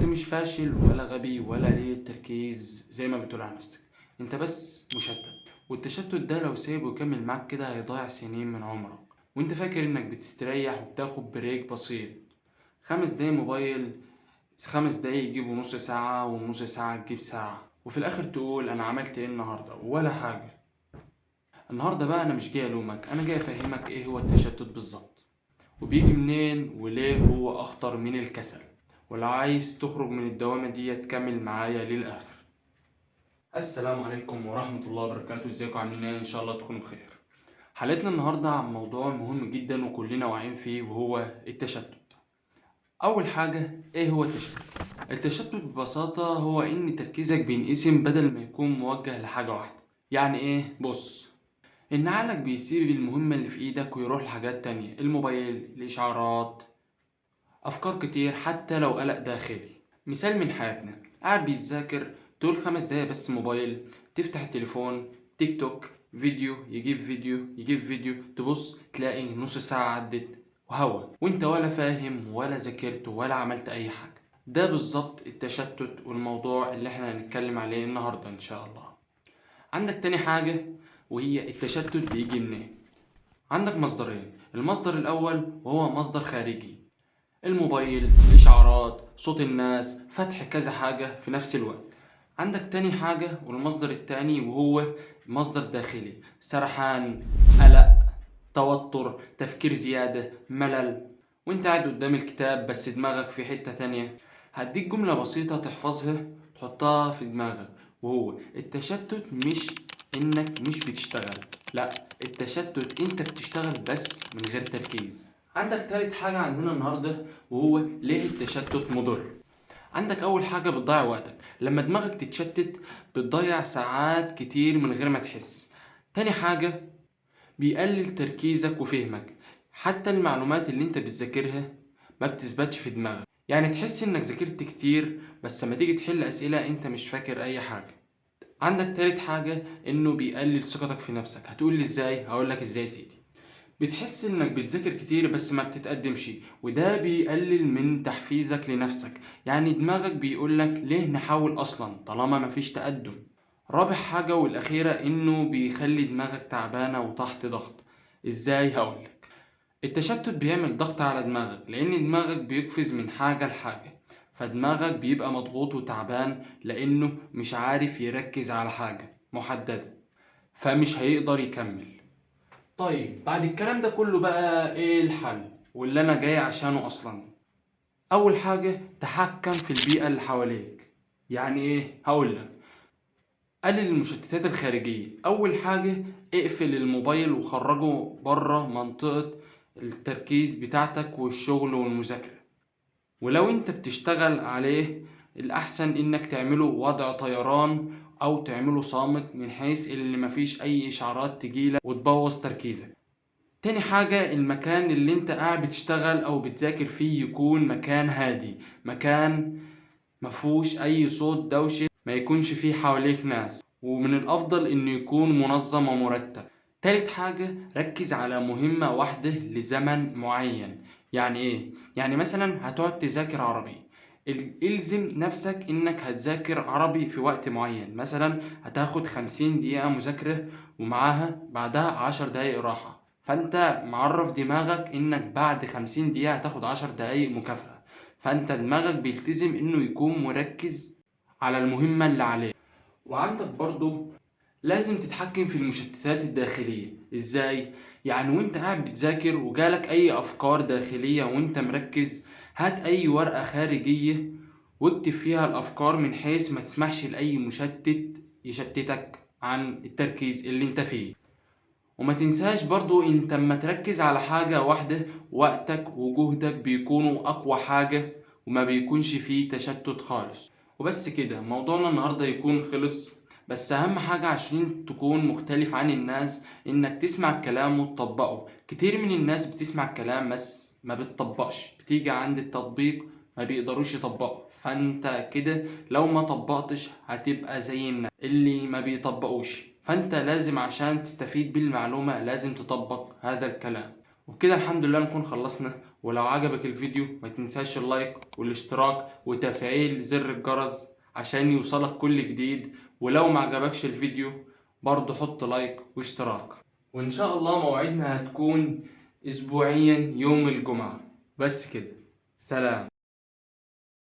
مش فاشل ولا غبي ولا قليل التركيز زي ما بتقول عن نفسك، انت بس مشتت. والتشتت ده لو سايبه يكمل معاك كده هيضيع سنين من عمرك، وانت فاكر انك بتستريح وبتاخد بريك بسيط. 5 دقايق موبايل، 5 دقايق يجيبوا نص ساعة، ونص ساعة تجيب ساعة، وفي الآخر تقول أنا عملت إيه النهاردة؟ ولا حاجة. النهاردة بقى أنا مش جاي ألومك، أنا جاي أفهمك إيه هو التشتت بالظبط، وبيجي منين، وليه هو أخطر من الكسل. ولو عايز تخرج من الدوامة دي تكمل معايا للآخر. السلام عليكم ورحمة الله وبركاته، ازيكم عاملين ايه؟ إن شاء الله تكونوا بخير. حلقتنا النهاردة عن موضوع مهم جدا وكلنا واعيين فيه، وهو التشتت. أول حاجة، إيه هو التشتت؟ التشتت ببساطة هو إن تركيزك بينقسم بدل ما يكون موجه لحاجة واحدة. يعني إيه؟ بص، إن عقلك بيسيب المهمة اللي في إيدك ويروح لحاجات تانية، الموبايل، الإشعارات، أفكار كتير، حتى لو قلق داخلي. مثال من حياتنا، قاعد بيذاكر تقول 5 دقايق بس موبايل، تفتح التليفون، تيك توك، فيديو يجيب فيديو يجيب فيديو، تبص تلاقي نص ساعة عدت وهوا، وانت ولا فاهم ولا ذاكرت ولا عملت أي حاجة. ده بالظبط التشتت والموضوع اللي احنا هنتكلم عليه النهاردة إن شاء الله. عندك تاني حاجة، وهي التشتت بيجي منين؟ عندك مصدرين. المصدر الأول وهو مصدر خارجي، الموبايل، الإشعارات، صوت الناس، فتح كذا حاجة في نفس الوقت. عندك تاني حاجة والمصدر التاني وهو مصدر داخلي، سرحان، قلق، توتر، تفكير زيادة، ملل، وانت قاعد قدام الكتاب بس دماغك في حتة تانية. هديك جملة بسيطة تحفظها تحطها في دماغك، وهو التشتت مش انك مش بتشتغل، لا، التشتت انت بتشتغل بس من غير تركيز. عندك تالت حاجة عندنا النهاردة، وهو ليه التشتت مضر. عندك أول حاجة، بتضيع وقتك. لما دماغك تتشتت بتضيع ساعات كتير من غير ما تحس. تاني حاجة، بيقلل تركيزك وفهمك، حتى المعلومات اللي انت بتذاكرها ما بتثبتش في دماغك. يعني تحس انك ذاكرت كتير بس لما تيجي تحل أسئلة انت مش فاكر أي حاجة. عندك تالت حاجة، انه بيقلل ثقتك في نفسك. هتقولي ازاي؟ هقولك ازاي يا سيدي. بتحس انك بتذاكر كتير بس ما بتتقدمش، وده بيقلل من تحفيزك لنفسك. يعني دماغك بيقولك ليه نحاول اصلا طالما مفيش تقدم. رابع حاجة والاخيرة، انه بيخلي دماغك تعبانة وتحت ضغط. ازاي؟ هقولك. التشتت بيعمل ضغط على دماغك، لان دماغك بيقفز من حاجة لحاجة، فدماغك بيبقى مضغوط وتعبان لانه مش عارف يركز على حاجة محددة، فمش هيقدر يكمل. طيب بعد الكلام ده كله بقى ايه الحل واللي انا جاي عشانه اصلا؟ اول حاجة، تحكم في البيئة اللي حواليك. يعني ايه؟ هقولك. قلل المشتتات الخارجية. اول حاجة، اقفل الموبايل وخرجه بره منطقة التركيز بتاعتك والشغل والمذاكرة. ولو انت بتشتغل عليه، الاحسن انك تعمله وضع طيران او تعمله صامت، من حيث اللي مفيش اي اشعارات تجيلك وتبوظ تركيزك. تاني حاجة، المكان اللي انت قاعد بتشتغل او بتذاكر فيه يكون مكان هادي، مكان مفهوش اي صوت دوشة، ما يكونش فيه حواليك ناس، ومن الافضل انه يكون منظم ومرتب. تالت حاجة، ركز على مهمة واحدة لزمن معين. يعني ايه؟ يعني مثلا هتقعد تذاكر عربي، الزم نفسك انك هتذاكر عربي في وقت معين. مثلا هتاخد 50 دقيقة مذاكرة ومعاها بعدها 10 دقايق راحة، فانت معرف دماغك انك بعد 50 دقيقة هتاخد 10 دقايق مكافأة، فانت دماغك بيلتزم انه يكون مركز على المهمة اللي عليه. وعندك برضو لازم تتحكم في المشتتات الداخلية. ازاي؟ يعني وانت قاعد بتذاكر وجالك اي افكار داخلية وانت مركز، هات اي ورقة خارجية واكتب فيها الافكار، من حيث ما تسمحش لاي مشتت يشتتك عن التركيز اللي انت فيه. وما تنساش برضو انت اما تركز على حاجة واحدة، وقتك وجهدك بيكونوا اقوى حاجة، وما بيكونش فيه تشتت خالص. وبس كده موضوعنا النهاردة يكون خلص. بس اهم حاجة عشان تكون مختلف عن الناس، انك تسمع الكلام وتطبقه. كتير من الناس بتسمع الكلام بس ما بتطبقش، بتيجي عند التطبيق ما بيقدروش يطبقوا. فانت كده لو ما طبقتش هتبقى زي الناس اللي ما بيطبقوش. فانت لازم عشان تستفيد بالمعلومة لازم تطبق هذا الكلام. وبكده الحمد لله نكون خلصنا، ولو عجبك الفيديو ما تنساش اللايك والاشتراك وتفعيل زر الجرس عشان يوصلك كل جديد. ولو ما عجبكش الفيديو برضو حط لايك واشتراك. وان شاء الله موعدنا هتكون اسبوعيا يوم الجمعة. بس كده، سلام.